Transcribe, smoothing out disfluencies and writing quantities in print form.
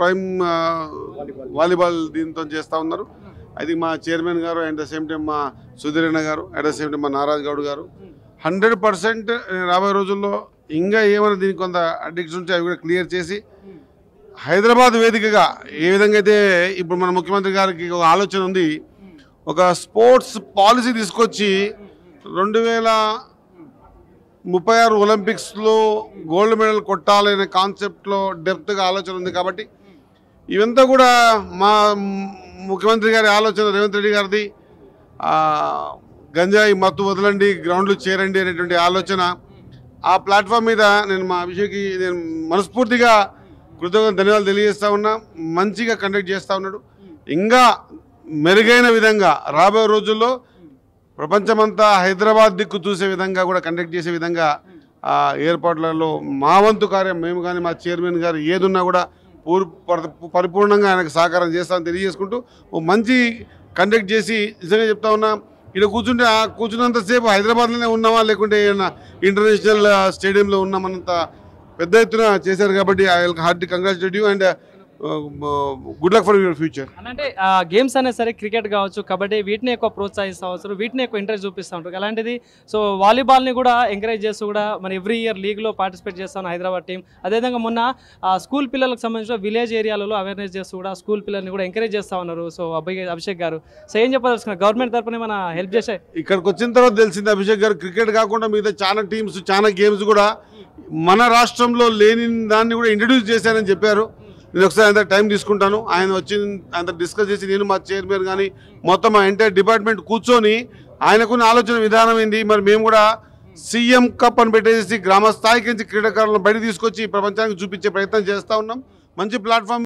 Prime volleyball దీంతో చేస్తూ ఉన్నారు. అది మా చైర్మన్ గారు, అట్ ద సేమ్ టైం మా సుధీరణ గారు, అట్ ద సేమ్ టైం మా నారాజ్ గౌడ్ గారు 100% రాబోయే రోజుల్లో ఇంకా ఏమైనా దీనికి కొంత అడిక్షన్ ఉంటే అవి కూడా క్లియర్ చేసి హైదరాబాద్ వేదికగా ఏ విధంగా అయితే ఇప్పుడు మన ముఖ్యమంత్రి గారికి ఒక ఆలోచన ఉంది, ఒక స్పోర్ట్స్ పాలసీ తీసుకొచ్చి 2036 ఒలింపిక్స్లో గోల్డ్ మెడల్ కొట్టాలనే కాన్సెప్ట్లో డెప్త్గా ఆలోచన ఉంది. కాబట్టి ఇవంతా కూడా మా ముఖ్యమంత్రి గారి ఆలోచన, రేవంత్ రెడ్డి గారిది గంజాయి మత్తు వదలండి, గ్రౌండ్లు చేరండి అనేటువంటి ఆలోచన. ఆ ప్లాట్ఫామ్ మీద నేను మా అభిషేక్కి నేను మనస్ఫూర్తిగా కృతజ్ఞతలు ధన్యవాదాలు తెలియజేస్తూ ఉన్నా. మంచిగా కండక్ట్ చేస్తూ ఉన్నాడు. ఇంకా మెరుగైన విధంగా రాబోయే రోజుల్లో ప్రపంచమంతా హైదరాబాద్ దిక్కు చూసే విధంగా కూడా కండక్ట్ చేసే విధంగా ఏర్పాట్లలో మా వంతు కార్యం మేము కానీ మా చైర్మన్ గారు ఏదున్నా కూడా పరిపూర్ణంగా ఆయనకు సహకారం చేస్తామని తెలియజేసుకుంటూ ఓ మంచి కండక్ట్ చేసి నిజంగా చెప్తా ఉన్నా. ఇక్కడ కూర్చున్నంతసేపు హైదరాబాద్లోనే ఉన్నామా లేకుంటే ఇంటర్నేషనల్ స్టేడియంలో ఉన్నామన్నంత పెద్ద ఎత్తున చేశారు. కాబట్టి I will heartily congratulate you and good luck for your future. అంటే గేమ్స్ అనేది సరే క్రికెట్ కావచ్చు, కబడ్డీ, వీటిని ఎక్కువ ప్రోత్సహిస్తూ వస్తారు, వీటిని ఎక్కువ ఇంట్రెస్ట్ చూపిస్తూ ఉంటారు. అలాంటిది సో వాలీబాల్ని కూడా ఎంకరేజ్ చేస్తూ కూడా మన ఎవ్రీ ఇయర్ లీగ్లో పార్టిసిపేట్ చేస్తాను హైదరాబాద్ టీం. అదేవిధంగా మొన్న స్కూల్ పిల్లలకు సంబంధించిన విలేజ్ ఏరియాలలో అవేర్నెస్ చేస్తూ కూడా స్కూల్ పిల్లల్ని కూడా ఎంకరేజ్ చేస్తూ ఉన్నారు. సో అభిషేక్ గారు సో ఏం చెప్పదలుచుకున్నారు, గవర్నమెంట్ తరఫున మన హెల్ప్ చేసే? ఇక్కడికి వచ్చిన తర్వాత తెలిసింది అభిషేక్ గారు క్రికెట్ కాకుండా మిగతా చాలా టీమ్స్ చాలా గేమ్స్ కూడా మన రాష్ట్రంలో లేని దాన్ని కూడా ఇంట్రడ్యూస్ చేశారని చెప్పారు. నేను ఒకసారి అంత టైం తీసుకుంటాను, ఆయన వచ్చి అంత డిస్కస్ చేసి నేను మా చైర్మన్ కానీ మొత్తం మా ఎంటైర్ డిపార్ట్మెంట్ కూర్చొని ఆయనకున్న ఆలోచన విధానం ఏంది, మరి మేము కూడా సీఎం కప్ అని పెట్టేసి గ్రామ స్థాయికి నుంచి క్రీడాకారులను బయట తీసుకొచ్చి ప్రపంచానికి చూపించే ప్రయత్నం చేస్తూ ఉన్నాం. మంచి ప్లాట్ఫామ్